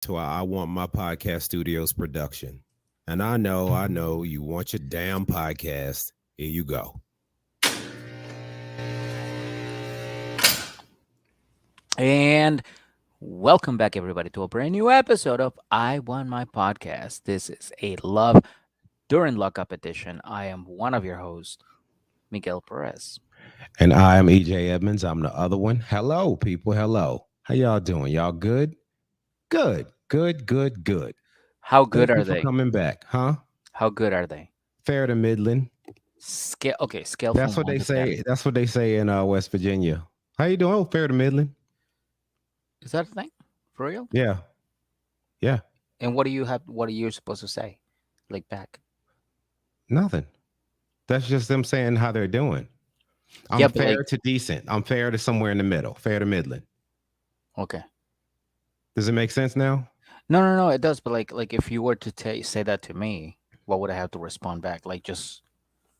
to our I Want My Podcast Studios production. And I know you want your damn podcast. Here you go. And welcome back, everybody, to a brand new episode of I Want My Podcast. This is a Love During Lockup edition. I am one of your hosts, Miguel Perez. And I am EJ Edmonds. I'm the other one. Hello, people. Hello. How y'all doing? Y'all good? Good. Good, good, good. How good Thank you are for they? coming back. Huh? How good are they? Fair to Midland. Scale. Okay, scale That's from what one they to ten. say. That's what they say in West Virginia. How you doing? Oh, fair to Midland. Is that a thing for real? Yeah. Yeah. And what do you have? What are you supposed to say? Like back? Nothing. That's just them saying how they're doing. I'm Yeah, but like, fair to decent. I'm fair to somewhere in the middle. Fair to Midland. okay. Does it make sense now? No. It does, but like if you were to say that to me, what would I have to respond back? Like just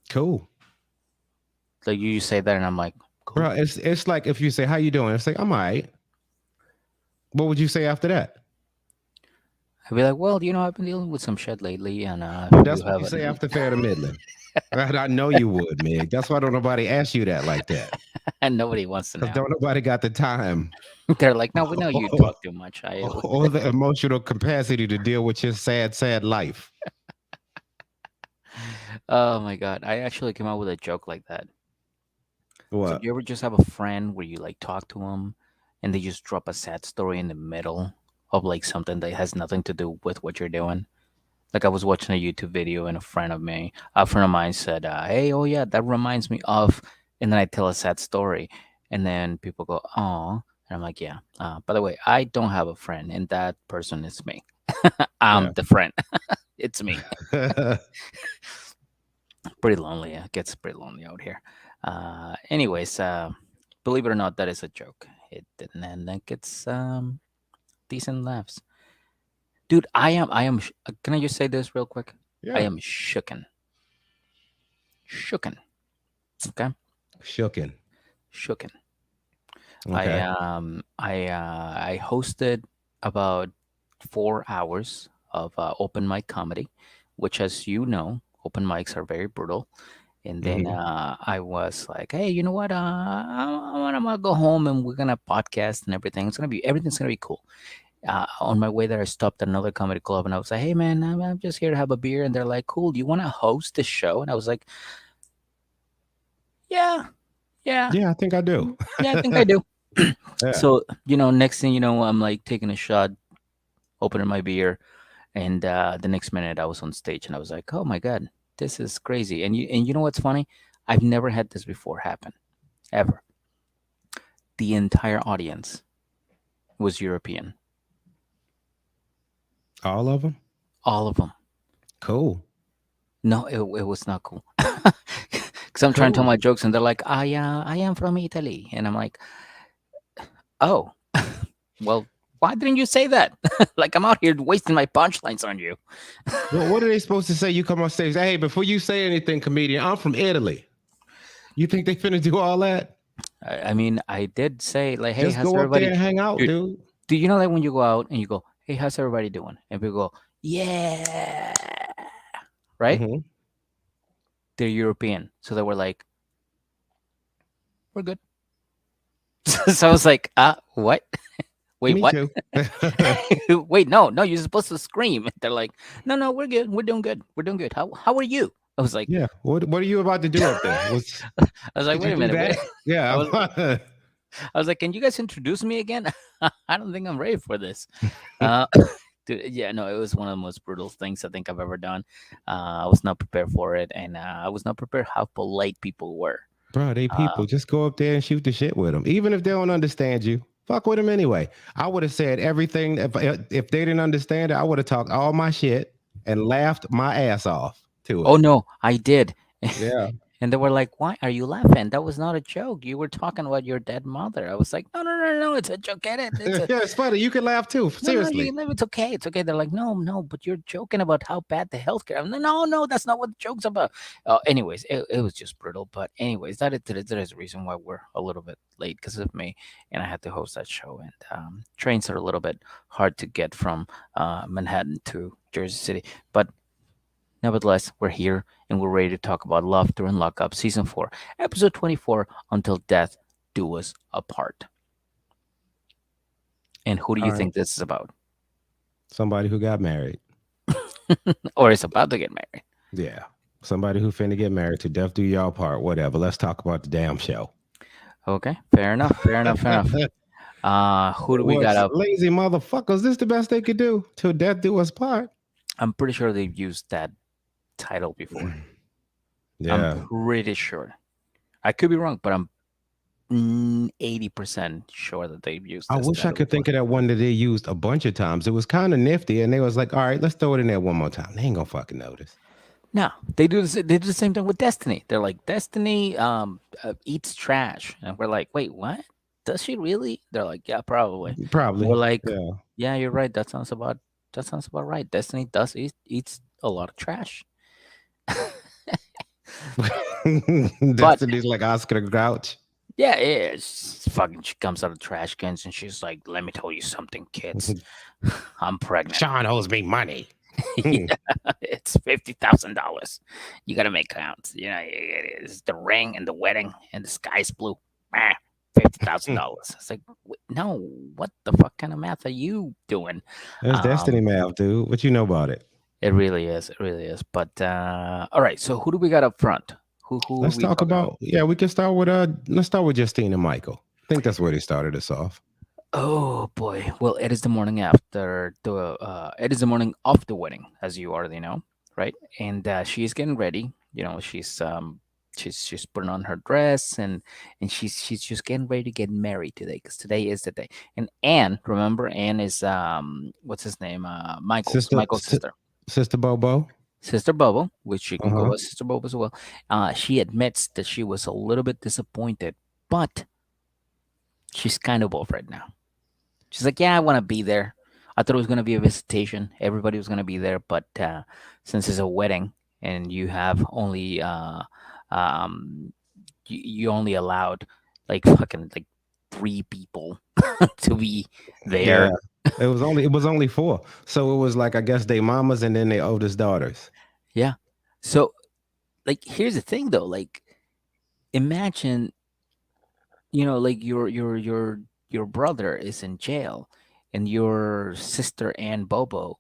Cool. like you say that, and I'm like, Bro, cool. it's like if you say, how you doing? It's like, I'm all right. What would you say after that? I'd be like, well, I've been dealing with some shit lately, and That's you what you say haven't. after fair to Midland. Right? I know you would, Meg. That's why don't nobody ask you that like that. And nobody wants to Because know. don't nobody got the time They're like, no, we know you talk too much. I or the emotional capacity to deal with your sad, sad life. Oh my god, I actually came out with a joke like that. So do What? you ever just have a friend where you like talk to them, and they just drop a sad story in the middle of like something that has nothing to do with what you're doing? Like I was watching a YouTube video, and a friend of mine said, "Hey, oh yeah, that reminds me of," and then I tell a sad story, and then people go, "Oh," and I'm like, "Yeah." By the way, I don't have a friend, and that person is me. Yeah. I'm the friend. It's me. Pretty lonely. It gets pretty lonely out here. Anyways, believe it or not, that is a joke. It didn't end. Like it's decent laughs, dude. Can I just say this real quick? I Yeah. am shooken. Okay, Shooken. shooken. Okay. I hosted about 4 hours of open mic comedy, which, as you know, open mics are very brutal. And then Hmm. I was like, hey, you know what? I'm gonna go home and we're gonna podcast and everything. Everything's gonna be cool. On my way there, I stopped at another comedy club and I was like, hey man, I'm just here to have a beer. And they're like, cool. Do you want to host this show? And I was like, yeah, yeah, Yeah, I think I do. yeah, I think I do. Yeah. So next thing you know, I'm like taking a shot, opening my beer, and the next minute I was on stage and I was like, oh my god, this is crazy. And you know what's funny? I've never had this before happen ever. The entire audience was European, All of them? all of them. Cool. No, it was not cool. Because I'm trying to tell Cool. my jokes and they're like, I am from Italy, and I'm like, oh, well, why didn't you say that? Like I'm out here wasting my punchlines on you. Well, what are they supposed to say? You come on stage, hey, before you say anything, comedian, I'm from Italy. You think they finna do all that? I mean, I did say like, hey, Just how's go up there everybody? and hang out, Dude, dude. do you know that when you go out and you go, hey, how's everybody doing? And people go, yeah, right? Hmm. They're European, so they were like, we're good. So I was like, what? Wait, Me what? too. Wait, no, you're supposed to scream. They're like, no, we're good. We're doing good. We're doing good. How are you? I was like, Yeah. What are you about to do up there? What's I was like, did wait you a do minute. that? I Yeah. was, I was like, can you guys introduce me again? I don't think I'm ready for this. Uh, dude, yeah, no, it was one of the most brutal things I think I've ever done. I was not prepared for it, and I was not prepared how polite people were. Bro, they Uh, people. Just go up there and shoot the shit with them. Even if they don't understand you, fuck with them anyway. I would have said everything. If they didn't understand it, I would have talked all my shit and laughed my ass off to oh it. no, I did. Yeah. And they were like, "Why are you laughing? That was not a joke. You were talking about your dead mother." I was like, "No, no, no, no, it's a joke. Get it? It's Yeah, a it's funny. You can laugh too. no, no, you Seriously. can live. It's okay. It's okay." They're like, "No, no, but you're joking about how bad the healthcare." I'm like, "No, no, that's not what the joke's about." Anyways, it was just brutal. But anyways, that is the reason why we're a little bit late because of me, and I had to host that show. And trains are a little bit hard to get from Manhattan to Jersey City, but nevertheless, we're here and we're ready to talk about Love During Lockup, Season 4, Episode 24, Until Death Do Us Apart. And who do you All right. think this is about? Somebody who got married. Or is about to get married? Yeah. Somebody who finna get married to death do y'all part. Whatever. Let's talk about the damn show. Okay, fair enough, fair enough, fair enough. Who do we got What's up? lazy motherfuckers? This the best they could do. Till death do us part. I'm pretty sure they've used that title before. I'm Yeah. pretty sure. I could be wrong, but I'm 80% sure that they've used I this wish I title could before. think of that one that they used a bunch of times. It was kind of nifty, and they was like, "All right, let's throw it in there one more time." They ain't gonna fucking notice. No, they do. They do the same thing with Destiny. They're like, Destiny eats trash, and we're like, wait, what? Does she really? They're like, yeah, probably. We're Probably. like, Yeah. yeah, you're right. That sounds about right. Destiny does eats a lot of trash, but Destiny's like Oscar the Grouch. yeah, it's fucking. She comes out of trash cans and she's like, let me tell you something, kids. I'm pregnant. Sean owes me money. Yeah, it's $50,000. You got to make count. You know, it is the ring and the wedding and the sky's blue. Ah, $50,000. It's like, no, what the fuck kind of math are you doing? That's Destiny Um, math, dude. What you know about it? it really is. It really is. But all right. So who do we got up front? Who are Let's we talk talking about? about we can start with let's start with Justine and Michael. I think that's where they started us off. Oh boy. Well, it is the morning after the it is the morning of the wedding, as you already know, right? And she is getting ready. You know, she's putting on her dress and she's just getting ready to get married today because today is the day. And Anne, remember, Anne is what's his name? Sister Michael's sister. Sister Bobo. Sister Bobo, which you can Uh-huh. go as Sister Bobo as well. She admits that she was a little bit disappointed, but she's kind of over it now. She's like, yeah, I want to be there. I thought it was going to be a visitation. Everybody was going to be there. But since it's a wedding and you have only, um, you only allowed like fucking like three people to be Yeah. there. It was only four. So it was like I guess they mamas and then their oldest daughters. Yeah. So, like, here's the thing though. Like, imagine, like your brother is in jail and your sister and Bobo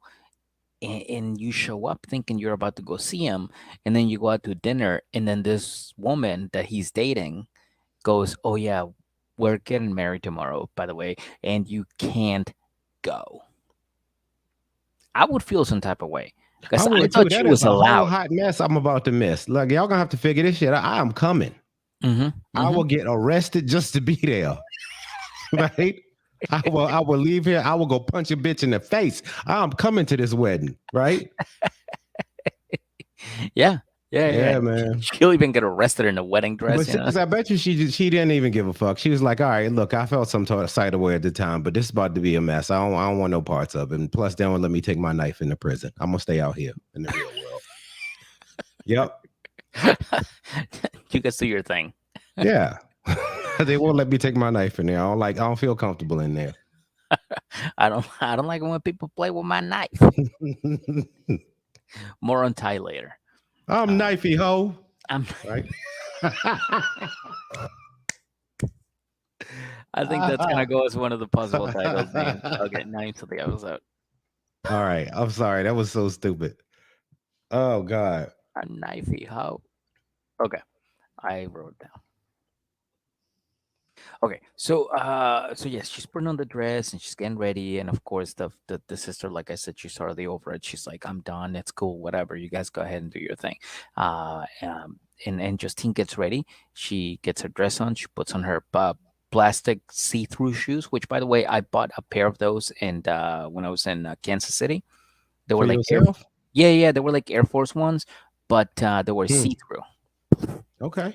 and you show up thinking you're about to go see him and then you go out to dinner and then this woman that he's dating goes, oh yeah, we're getting married tomorrow, by the way, and you can't go. I would feel some type of way I because I would too. thought she That is was a whole allowed. hot mess I'm about to miss. Like y'all gonna have to figure this shit out. I am coming. Mm-hmm, I mm-hmm. will get arrested just to be there. Right? I will leave here. I will go punch a bitch in the face. I'm coming to this wedding, right? Yeah, yeah, yeah. Yeah, man. She'll even get arrested in a wedding But dress, sis, I bet you she didn't even give a fuck. She was like, "All right, look, I felt some side of way at the time, but this is about to be a mess. I don't want no parts of it. And plus, they won't let me take my knife into prison. I'm gonna stay out here in the real world." Yep. You guys do your thing. Yeah. They won't let me take my knife in there. I don't feel comfortable in there. I don't like it when people play with my knife. More on Ty later. I'm Uh, knifey ho. I'm Right. I think that's gonna go as one of the possible titles names. Okay, names to the episode. All right. I'm sorry. That was so stupid. Oh God. A knifey hoe. Okay, I wrote it down. Okay, so yes, she's putting on the dress and she's getting ready, and of course the sister, like I said, she's already over it. She's like, I'm done. It's cool. Whatever. You guys go ahead and do your thing. And Justine gets ready. She gets her dress on. She puts on her plastic see-through shoes, which by the way, I bought a pair of those, and when I was in Kansas City, they For were like yourself? yeah, they were like Air Force ones, but they were Hmm. see-through. Okay.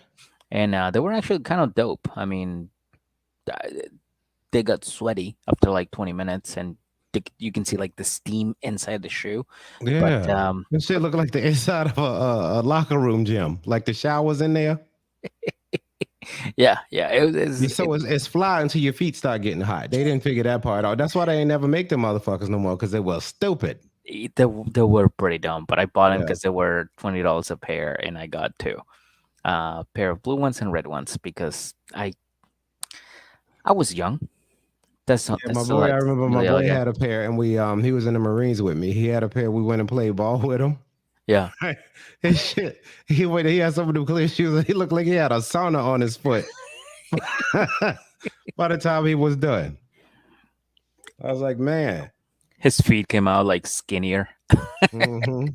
and they were actually kind of dope. I mean, uh, they got sweaty after like 20 minutes, and you can see like the steam inside the shoe. But Yeah. This shit look like the inside of a locker room gym. Like the showers in there. yeah, yeah, So it's fly until your feet start getting hot. They didn't figure that part out. That's why they ain't never make them motherfuckers no more because they were stupid. they were pretty dumb. But I bought them Yeah. because they were $20 a pair, and I got two, pair of blue ones and red ones because I was young. Yeah, my That's boy, I like remember my really all boy young. had a pair and we he was in the Marines with me. He had a pair, we went and played ball with him. Yeah. His shit. He had some of them clear shoes. He looked like he had a sauna on his foot. By the time he was done. I was like, man. His feet came out like skinnier. hmm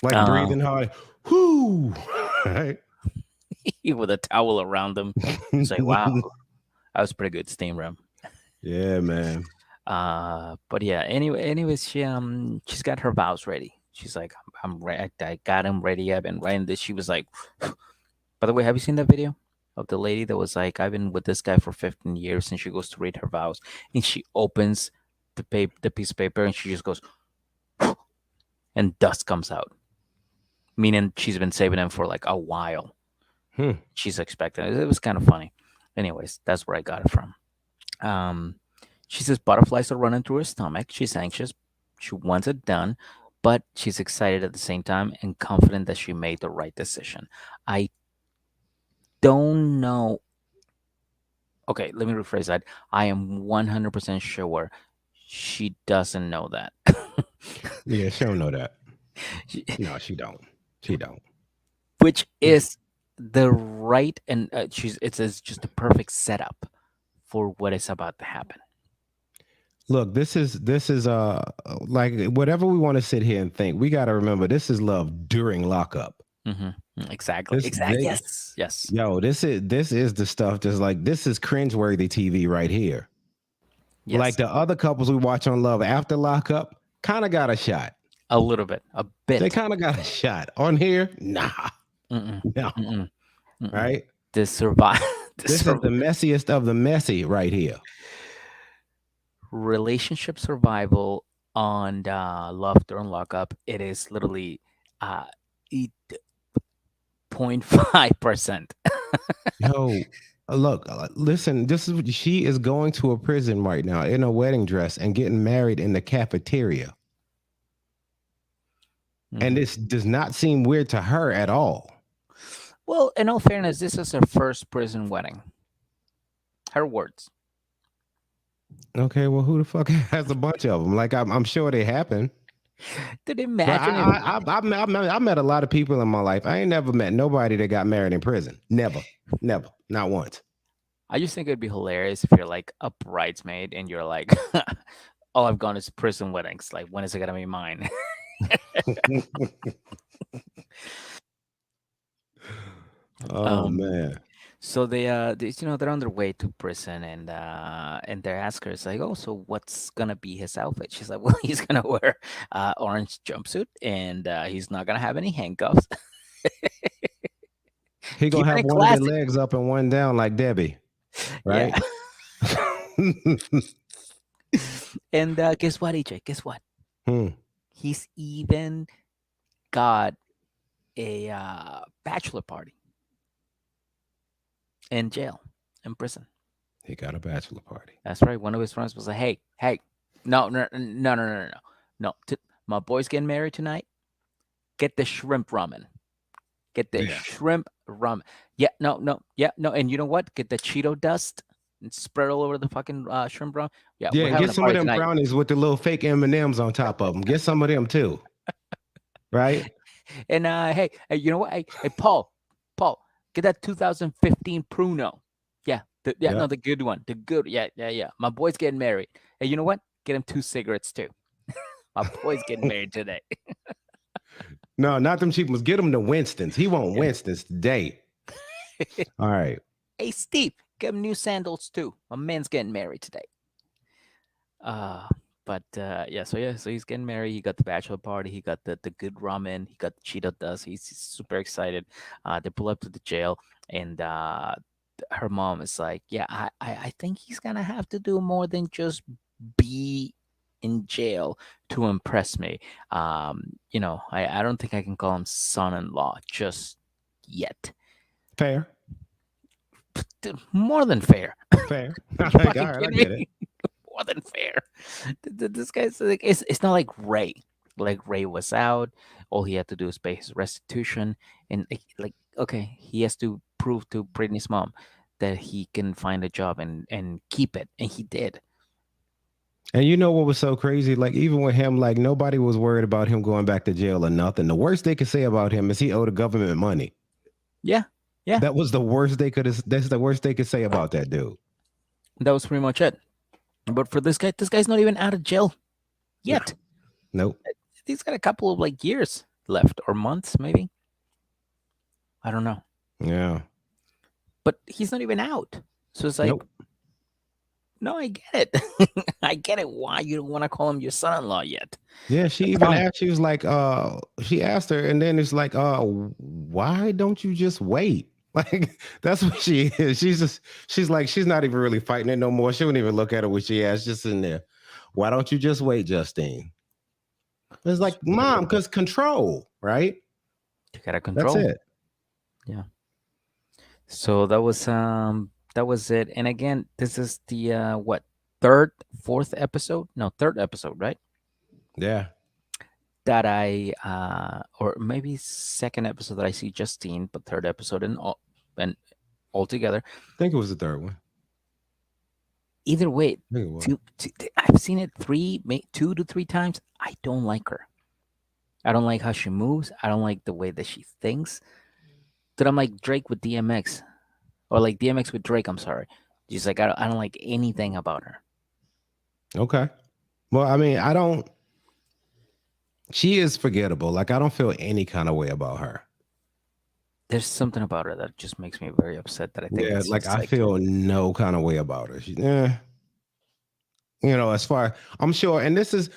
Like Uh, breathing hard. Whoo. Right? with a towel around him. It's like, wow, that was pretty good steam room. Yeah, man. But yeah. Anyways, she's got her vows ready. She's like, I'm ready. I got him ready. I've been writing this. She was like, by the way, have you seen that video of the lady that was like, I've been with this guy for 15 years, and she goes to read her vows, and she opens the piece of paper, and she just goes, and dust comes out, meaning she's been saving him for like a while. Hmm. She's expecting it. It was kind of funny. Anyways, that's where I got it from. Um, she says butterflies are running through her stomach. She's anxious. She wants it done, but she's excited at the same time and confident that she made the right decision. I don't know. Okay, let me rephrase that. I am 100% sure she doesn't know that. Yeah, she don't know that. She- No, she don't. She don't. Which is the right, and it's just the perfect setup for what is about to happen. Look, this is like whatever we want to sit here and think, we got to remember this is love during lockup. Exactly. This Exactly. they Yes. Yes. Yo, this is the stuff that's like this is cringeworthy TV right here. Yes. Like the other couples we watch on Love after lockup, kind of got a shot. A little bit. A They bit. kind of got a shot. On here, nah, Mm-mm. no, Mm-mm. Mm-mm. right? The survive. The This is the messiest of the messy right here. relationship survival on Love During Lockup. It is literally uh, 0.5%. Yo, look, listen. This is she is going to a prison right now in a wedding dress and getting married in the cafeteria, and Mhm. this does not seem weird to her at all. Well, in all fairness, this is her first prison wedding. Her words. Okay, well, who the fuck has a bunch of them? Like, I'm sure they happen. Did But imagine if I met a lot of people in my life. I ain't never met nobody that got married in prison. Never, never, not once. I just think it'd be hilarious if you're like a bridesmaid and you're like, all I've gone is prison weddings. Like, when is it gonna be mine? Oh um, man. so they're on their way to prison, and they ask her, it's like, oh, so what's gonna be his outfit? She's like, well, he's gonna wear orange jumpsuit, and he's not gonna have any handcuffs. He gonna Keeping have it one of their classy. legs up and one down like Debbie, Yeah. right? And guess what, EJ? Guess what? Hmm. He's even got a bachelor party in jail, in prison. He got a bachelor party. That's right. One of his friends was like, "Hey, hey, no, no, no, no, no, no, no, no. My boy's getting married tonight. Get the shrimp ramen. Get the Yeah. shrimp ramen. Yeah, no, no, yeah, no. And you know what? Get the Cheeto dust and spread all over the fucking shrimp ramen. Yeah, Yeah, we're and having get a some of party them tonight. brownies with the little fake M&Ms on top of them. Get some of them too, right? And hey, you know what? Hey, Paul, get that 2015 Pruno. Yeah, no, Yeah. the good one, the good. Yeah, yeah, yeah. My boy's getting married. Hey, you know what? Get him 2 cigarettes too. My boy's getting married today. No, not them cheap ones. Get them the Winstons. He want Winstons today. All right. Hey, Steve, get him new sandals too. My man's getting married today. Uh, But yeah, so he's getting married. He got the bachelor party. He got the good ramen. He got the Cheeto dust. He's super excited. They pull up to the jail, and her mom is like, "Yeah, I think he's gonna have to do more than just be in jail to impress me. I don't think I can call him son-in-law just yet. Fair, Dude, more than fair. fair. Are you Like, all fucking right, I kidding get it. me? More than fair. This guy's like, it's not like Ray. Like Ray was out. All he had to do is pay his restitution, and like okay, he has to prove to Britney's mom that he can find a job and keep it, and he did. And you know what was so crazy? Like even with him, like nobody was worried about him going back to jail or nothing. The worst they could say about him is he owed the government money. Yeah, yeah. That was the worst they could. That's the worst they could say about that dude. That was pretty much it. But for this guy's not even out of jail No, yet. nope. He's got a couple of like years left or months, maybe. I don't know. Yeah. But he's not even out. So it's like, Nope. no, I get it. I get it. Why you don't want to call him your son-in-law yet? Yeah, she That's even fine. asked, she was like, she asked her, and then it's like, why don't you just wait? Like, that's what she is. She's like, she's not even really fighting it no more. She wouldn't even look at her when she asked, just in there. Why don't you just wait, Justine? It's like, mom, because control, right? You gotta That's control. it. Yeah. So that was it. And again, this is the what, third, fourth episode? No, third episode, right? Yeah. That I or maybe second episode that I see Justine, but third episode and all together. I think it was the third one. Either way, I think it was. I've seen it two to three times. I don't like her. I don't like how she moves. I don't like the way that she thinks. That I'm like Drake with DMX, or like DMX with Drake. I'm sorry. She's like I don't like anything about her. Okay. Well, I mean, I don't, she is forgettable. Like, I don't feel any kind of way about her. There's something about her that just makes me very upset. That I think Yeah, it's like just I like feel no kind of way about her. As far I'm sure, and this is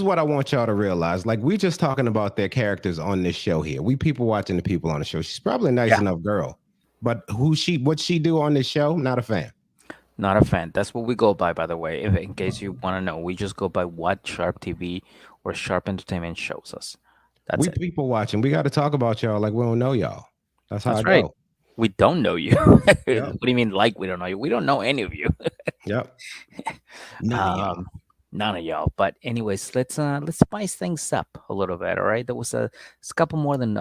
what I want y'all to realize. Like we just talking about their characters on this show here. We people watching the people on the show. She's probably a nice yeah, enough girl, but what she do on this show, not a fan. not a fan. That's what we go by the way. If in case you want to know, we just go by what Sharp TV or Sharp Entertainment shows us. That's We it. people watching. We got to talk about y'all like we don't know y'all. That's how I That's right. go. We don't know you. What Yep. do you mean, like we don't know you? We don't know any of you. Yep. None of y'all. None of y'all. But anyways, let's spice things up a little bit. All right, there was it's a couple more than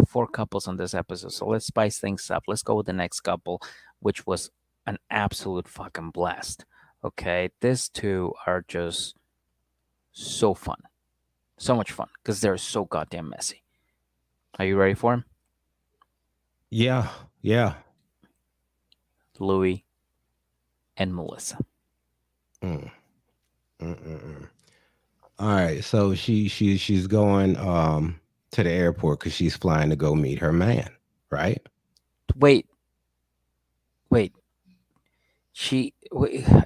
four couples on this episode, so let's spice things up. Let's go with the next couple, which was an absolute fucking blast. Okay, these two are just so fun, so much fun because they're so goddamn messy. Are you ready for him, Yeah. Yeah. Louis and Melissa? Mm, mm, mm, mm. All right. So she's going to the airport because she's flying to go meet her man, right? Wait, wait.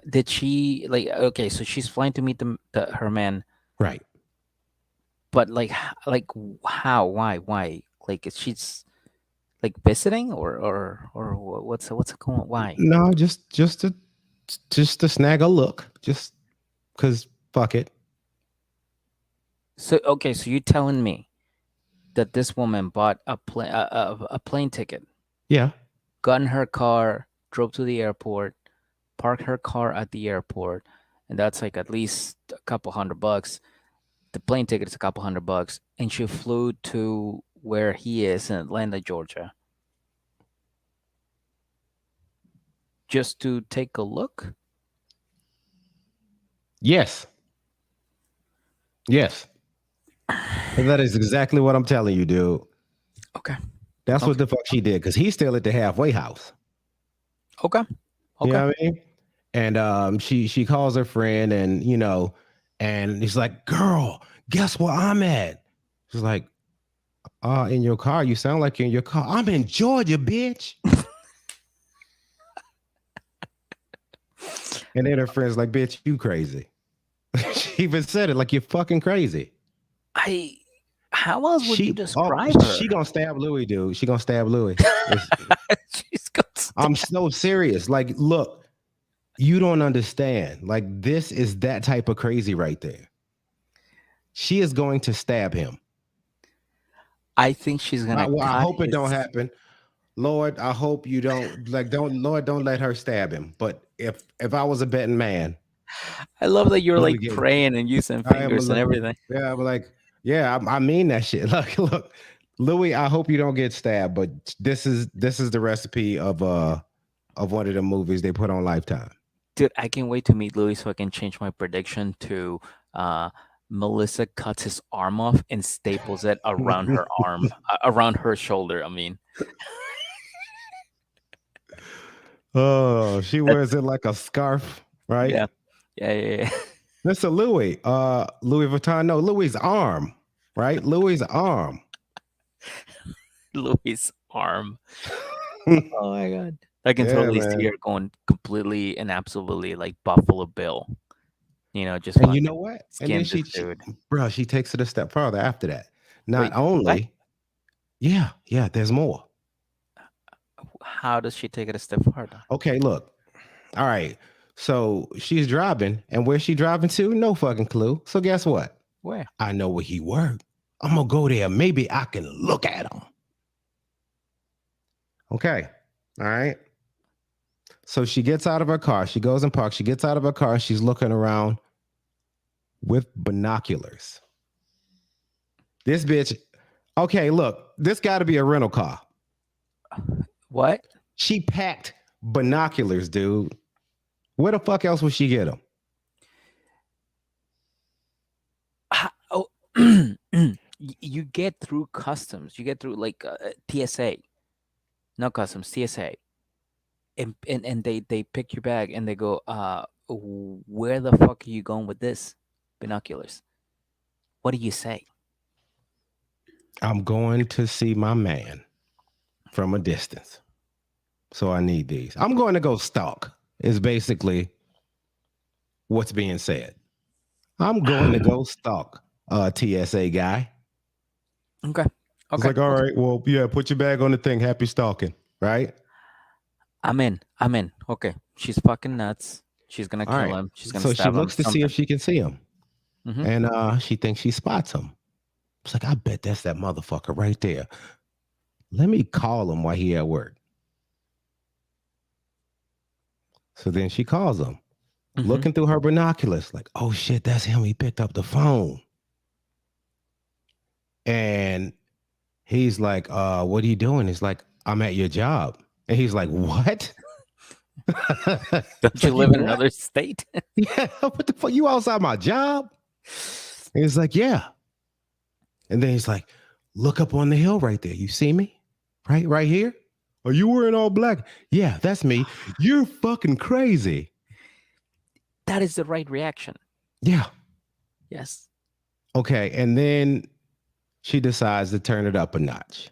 Did she like okay? So she's flying to meet her man, Right. but how? Why? Like she's like visiting or what's it going? Why? No, just to snag a look, just because fuck it. So okay, so you're telling me that this woman bought a plane ticket, Yeah. got in her car, drove to the airport, parked her car at the airport, and that's like at least a couple $100. The plane ticket is a couple $100, and she flew to where he is in Atlanta, Georgia, just to take a look. Yes. Yes. And that is exactly what I'm telling you, dude. Okay. That's what Okay. the fuck she did because he's still at the halfway house. Okay. You Okay. know what I mean? And she calls her friend, and and he's like, "Girl, guess where I'm at?" She's like, in your car. You sound like you're in your car. I'm in Georgia, bitch. And then her friend's like, "Bitch, you crazy." even said it like you're fucking crazy. I. How else would you Oh, describe she her? gonna stab Louis, dude. She gonna stab Louis. It's, She's got. I'm so serious. Like, look, you don't understand. Like, this is that type of crazy right there. She is going to stab him. I think she's gonna I cut hope it don't his. happen. Lord, I hope you don't Lord, don't let her stab him. But if I was a betting man, I love that you're I'm like gonna get praying and using I am fingers and everything. yeah, I'm like, yeah, I mean that shit. Look, Louis, I hope you don't get stabbed, but this is the recipe of one of the movies they put on Lifetime. Dude, I can't wait to meet Louis so I can change my prediction to uh, Melissa cuts his arm off and staples it around her arm, around her shoulder. I mean, Oh, she wears that's it like a scarf, right? yeah, yeah. That's a Louis. Louis Vuitton. No, Louis's arm, right? Louis's arm. Louis' arm. Yeah, Oh my god. I can totally see man. her going completely and absolutely like Buffalo Bill. Just And you fucking know what? And then skin this dude. bro, she takes it a step further after that. Not Wait, what? only, yeah, there's more. How does she take it a step further? Okay, look. All right. So she's driving, and where's she driving to? No fucking clue. So guess what? Where? I know where he worked. I'm gonna go there. Maybe I can look at him. Okay. All right. So she gets out of her car. She goes and parks. She gets out of her car. She's looking around with binoculars. This bitch. Okay, look. This got to be a rental car. What? She packed binoculars, dude. Where the fuck else would she get them? Oh, you get through customs. You get through like TSA, not customs, TSA, and they pick your bag and they go, where the fuck are you going with this binoculars? What do you say? I'm going to see my man from a distance. So I need these. I'm going to go stalk, is basically what's being said. I'm going to go stalk TSA guy. Okay. It's Okay. like, all right, well, yeah, put your bag on the thing. Happy stalking, right? I'm in. Okay. She's fucking nuts. She's gonna All kill right. him. She's gonna So she stab him. looks to see Something. if she can see him. Hmm. And she thinks she spots him. It's like, I bet that's that motherfucker right there. Let me call him while he at work. So then she calls him, looking through her binoculars, like, oh shit, that's him. He picked up the phone. And he's like, what are you doing? He's like, I'm at your job. And he's like, what? Don't you live in another state? Yeah, what the fuck? You outside my job? And he's like, yeah. And then he's like, look up on the hill right there. You see me? Right here? Are you wearing all black? Yeah, that's me. You're fucking crazy. That is the right reaction. Yeah. Yes. Okay. And then she decides to turn it up a notch.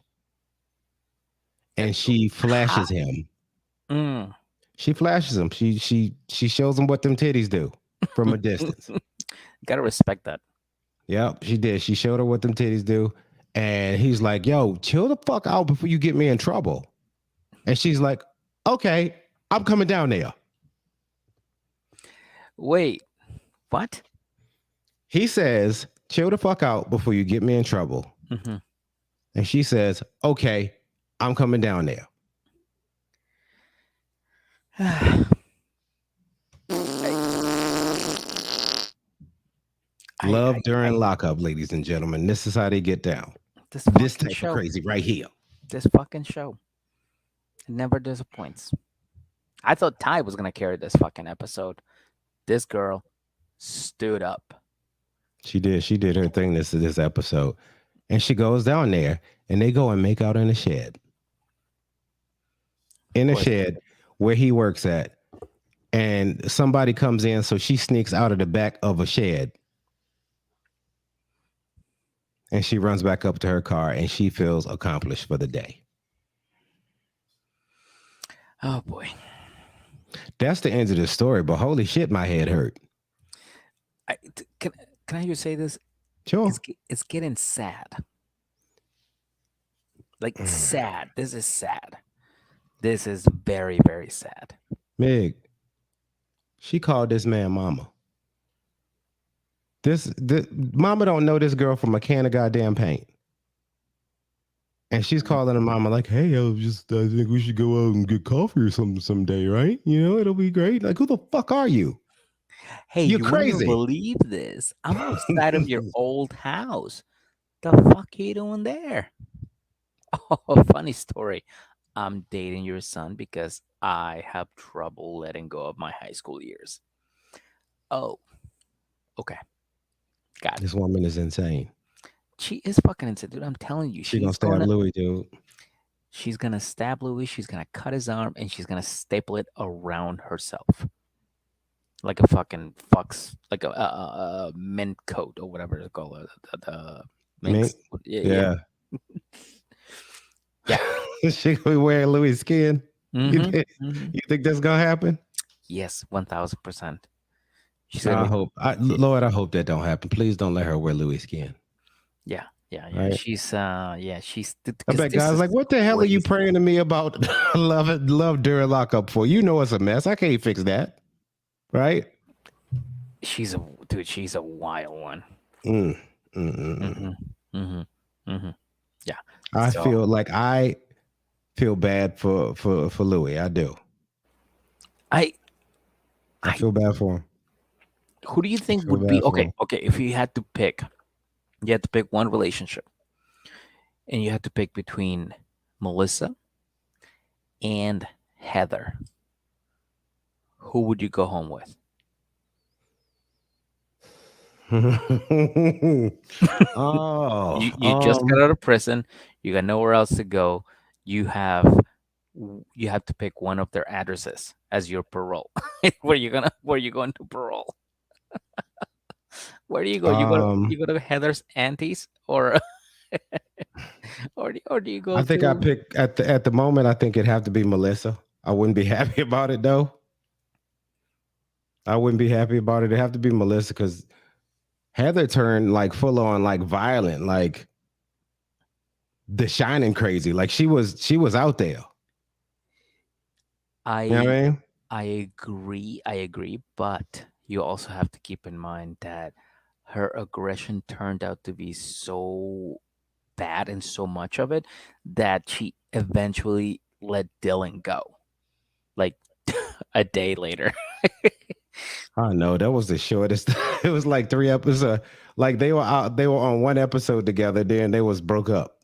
And she flashes him. Mm. She flashes him. She shows him what them titties do from a distance. Gotta respect that. Yep, she did. She showed her what them titties do. And he's like, yo, chill the fuck out before you get me in trouble. And she's like, okay, I'm coming down there. Wait, what? He says, chill the fuck out before you get me in trouble. Mm-hmm. And she says, okay, I'm coming down there. Love during lockup, ladies and gentlemen. This is how they get down. This type of crazy right here. This fucking show. It never disappoints. I thought Ty was gonna carry this fucking episode. This girl stood up. She did. She did her thing this episode. And she goes down there and they go and make out in a shed. In a shed where he works at. And somebody comes in, so she sneaks out of the back of a shed. And she runs back up to her car and she feels accomplished for the day. Oh boy. That's the end of the story, but holy shit, my head hurt. Can I just say this? Sure. It's getting sad. Like sad. This is sad. This is very very sad. Meg, she called this man mama. This mama don't know this girl from a can of goddamn paint. And she's calling her mama like, "Hey, I think we should go out and get coffee or something someday, right? You know, it'll be great." Like, who the fuck are you? Hey, You're you wouldn't even crazy. believe this. I'm outside of your old house. The fuck are you doing there? Oh, funny story. I'm dating your son because I have trouble letting go of my high school years. Oh, okay. Got it. This woman is insane. She is fucking insane, dude. I'm telling you, She gonna stab Louis, dude. she's gonna stab Louis, she's gonna cut his arm, and she's gonna staple it around herself. Like a fucking fox, like a mint coat or whatever it's called. The Mink. minx. Yeah, yeah. Yeah. Yeah. She gonna be wearing Louis' skin. You Mm-hmm. think, Mm-hmm. you think that's gonna happen? Yes, 1000%. She's No, gonna I be. hope. Yeah, Lord, I hope that don't happen. Please don't let her wear Louis' skin. yeah, yeah, All yeah. right. She's I because bet this guys is like, what the hell are you crazy. praying to me about love during lockup for? You know it's a mess. I can't fix that. Right? She's a dude. She's a wild one. Mm, mm, mm, mm. Mm-hmm. Mm-hmm. Mm-hmm. Yeah. I So feel like I feel bad for Louis. I do. I I I feel bad for him. who do you I think feel would be bad for okay? him. Okay, if you had to pick one relationship, and you had to pick between Melissa and Heather. Who would you go home with? Oh, You just got out of prison. You got nowhere else to go. You have you have to pick one of their addresses as your parole. Where you going to parole? Where do you go? um, You go to Heather's aunties or or do you go I think I to pick at the moment. I think it'd have to be Melissa. I wouldn't be happy about it though. I wouldn't be happy about it. It'd have to be Melissa because Heather turned like full on like violent, like the shining crazy. Like she was out there. You know what I I mean? I agree, but you also have to keep in mind that her aggression turned out to be so bad and so much of it that she eventually let Dylan go. Like a day later. I know that was the shortest. It was like 3 episodes. Like they were out. They were on one episode together. Then they was broke up.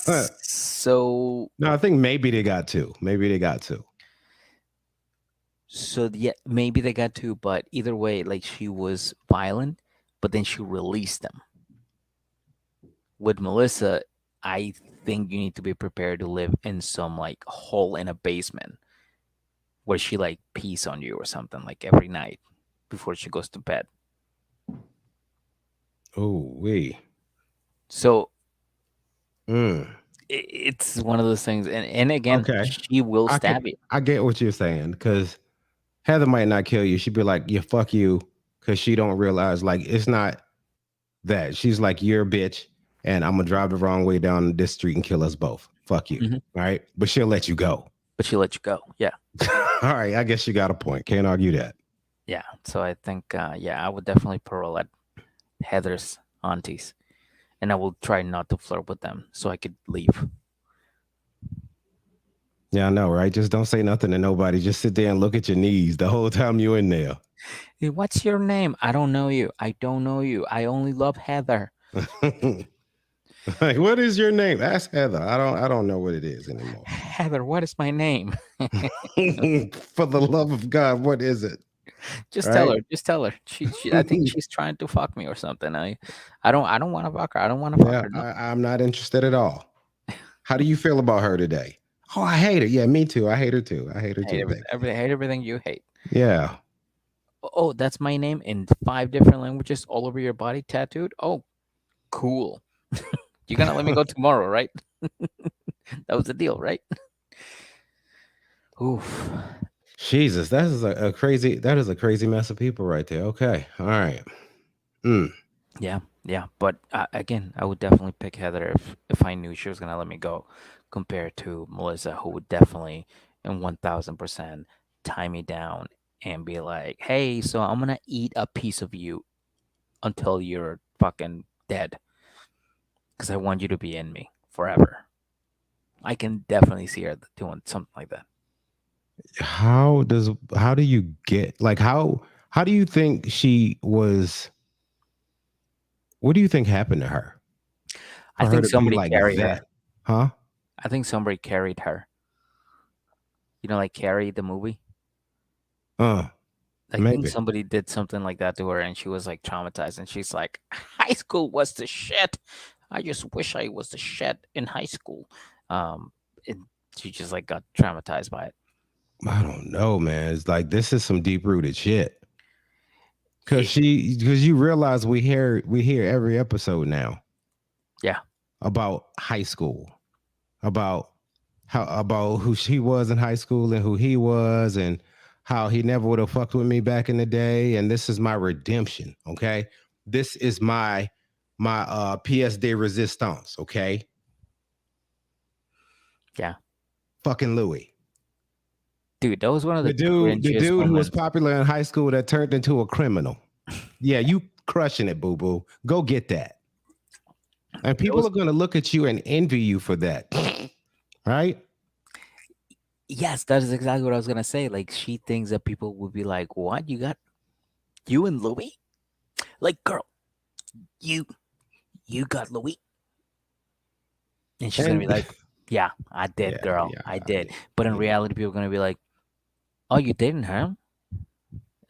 No, So I think maybe they got two. Maybe they got two. yeah, maybe they got to, but either way, like she was violent, but then she released them. With Melissa, I think you need to be prepared to live in some like hole in a basement where she like pees on you or something like every night before she goes to bed. Oh we. So Mm. it's one of those things, and again, Okay. she will I stab can. you. I get what you're saying because Heather might not kill you. She'd be like, "Yeah, fuck you," because she don't realize like it's not that. She's like, "You're a bitch, and I'm gonna drive the wrong way down this street and kill us both. Fuck you." Mhm. All right, but she'll let you go. But she let you go. Yeah, All right, I guess you got a point. Can't argue that. yeah. So I think, yeah, I would definitely parole at Heather's aunties, and I will try not to flirt with them so I could leave. Yeah, I know, right? Just don't say nothing to nobody. Just sit there and look at your knees the whole time you're in there. Hey, what's your name? I don't know you. I don't know you. I only love Heather. Like, what is your name? Ask Heather. I don't know what it is anymore. Heather, what is my name? For the love of God, what is it? Just tell Right? her. Just tell her. I think she's trying to fuck me or something. I don't want to fuck her. I don't want to fuck Yeah, her. No, I'm not interested at all. How do you feel about her today? Oh, I hate her. Yeah, me too. I hate her too. I hate her too, baby. hate everything you hate. Yeah. Oh, that's my name in 5 different languages all over your body tattooed. Oh, cool. You're gonna let me go tomorrow, right? That was the deal, right? Oof. Jesus, that is a crazy. That is a crazy mess of people right there. Okay, all right. Mm. Yeah, yeah. But again, I would definitely pick Heather if I knew she was gonna let me go, compared to Melissa, who would definitely and 1000% tie me down and be like, "Hey, so I'm gonna eat a piece of you until you're fucking dead, because I want you to be in me forever." I can definitely see her doing something like that. How do you get like how do you think she was? What do you think happened to her I for her think to be somebody like carried her. that? Huh? I think somebody carried her. Like Carrie the movie. Uh, I think maybe. somebody did something like that to her, and she was like traumatized, and she's like, "High school was the shit. I just wish I was the shit in high school." Um, and she just like got traumatized by it. I don't know, man. It's like this is some deep rooted shit. It- Because you realize we hear every episode now yeah, about high school, about about who she was in high school and who he was, and how he never would have fucked with me back in the day, and this is my redemption. Okay, this is my pièce de resistance. Okay, yeah, fucking Louis. dude, that was one of The the dude, the cringiest dude who was moments. popular in high school that turned into a criminal. Yeah, you crushing it, boo boo. Go get that. And That people was are going to look at you and envy you for that. Right? Yes, that is exactly what I was gonna say. Like she thinks that people would be like, "What you got? You and Louis? Like, girl, you you got Louis?" And she's gonna be And like, "Yeah, I did, yeah, girl, yeah, I yeah, did." But in yeah. reality, people are gonna be like, "Oh, you didn't, huh?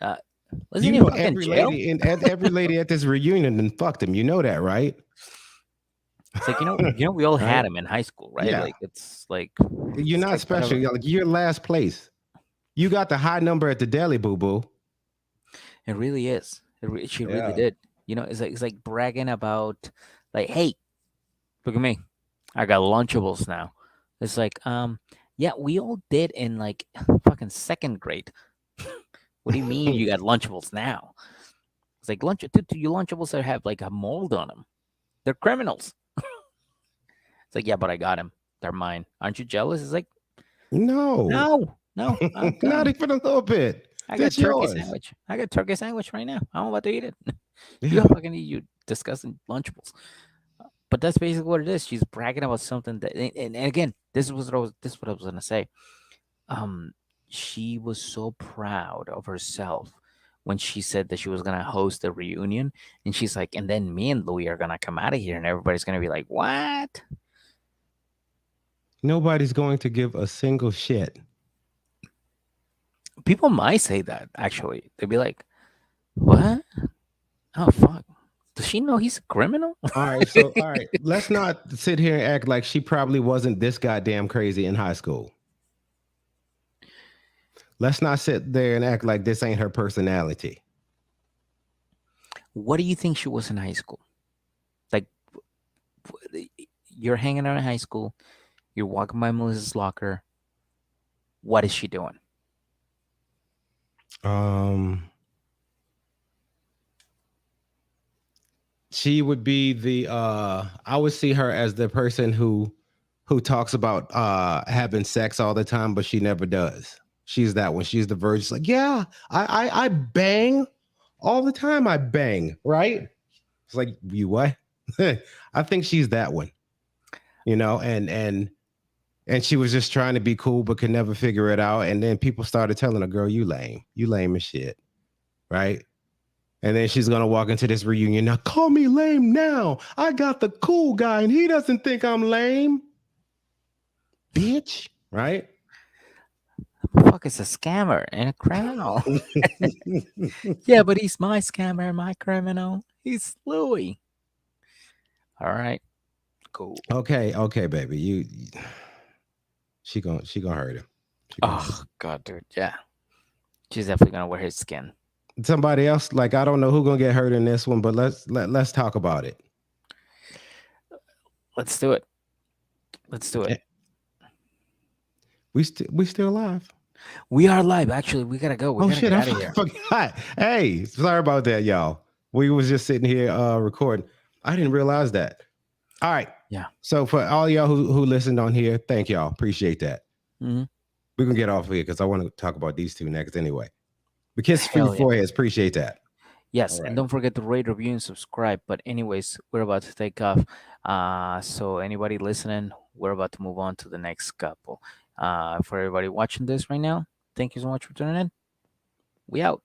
Uh, wasn't You he know fucking every jail?" lady and every lady at this reunion and fucked him. You know that, right? It's like we all had Right? him in high school, right? Yeah. Like it's like You're it's not like special. whatever. You're last place. You got the high number at the deli, boo boo. It really is. She really Yeah. did. It's like bragging about, like, "Hey, look at me. I got Lunchables now." It's like, yeah, we all did in like fucking second grade. What do you mean you got Lunchables now? It's like your Lunchables that have like a mold on them. They're criminals. It's like, yeah, but I got them. They're mine. Aren't you jealous? It's like, No, no, no, I got not them. even a little bit. I got That's turkey yours. sandwich. I got turkey sandwich right now. I'm about to eat it. You Yeah. fucking eat you disgusting Lunchables. But that's basically what it is. She's bragging about something that, and again, this is what I was gonna say. Um, she was so proud of herself when she said that she was gonna host a reunion, and she's like, and then me and Louis are gonna come out of here, and everybody's gonna be like, "What?" Nobody's going to give a single shit. People might say that actually. They'd be like, "What? Oh fuck! Does she know he's a criminal?" All right, let's not sit here and act like she probably wasn't this goddamn crazy in high school. Let's not sit there and act like this ain't her personality. What do you think she was in high school? Like, you're hanging out in high school. You're walking by Melissa's locker. What is she doing? Um, she would be the I would see her as the person who talks about having sex all the time, but she never does. She's that one. She's the virgin. She's like, yeah, I bang all the time. I bang, right? It's like, you what? I think she's that one, and she was just trying to be cool but could never figure it out. And then people started telling her, girl, you lame as shit, right? And then she's gonna walk into this reunion. Now call me lame now. I got the cool guy and he doesn't think I'm lame. Bitch. Right? Fuck is a scammer and a criminal. Yeah, but he's my scammer, my criminal. He's Louis. All right, cool. Okay, baby. She gonna hurt him. She gonna hurt him. Oh god, dude. Yeah, she's definitely gonna wear his skin. Somebody else, like I don't know who gonna get hurt in this one, but let's talk about it. Let's do it. Let's do it. Eh, we still alive. We are live. Actually, we gotta go. We Oh gotta shit, get I out of fucking here. forgot. Hey, sorry about that, y'all. We was just sitting here recording. I didn't realize that. All right. Yeah. So for all y'all who listened on here, thank y'all. Appreciate that. Hmm. We can get off here because I want to talk about these two next anyway. The kiss for your Hell yeah. foreheads. Appreciate that. Yes, All and right. don't forget to rate, review, and subscribe. But anyways, we're about to take off. So anybody listening, we're about to move on to the next couple. For everybody watching this right now, thank you so much for tuning in. We out.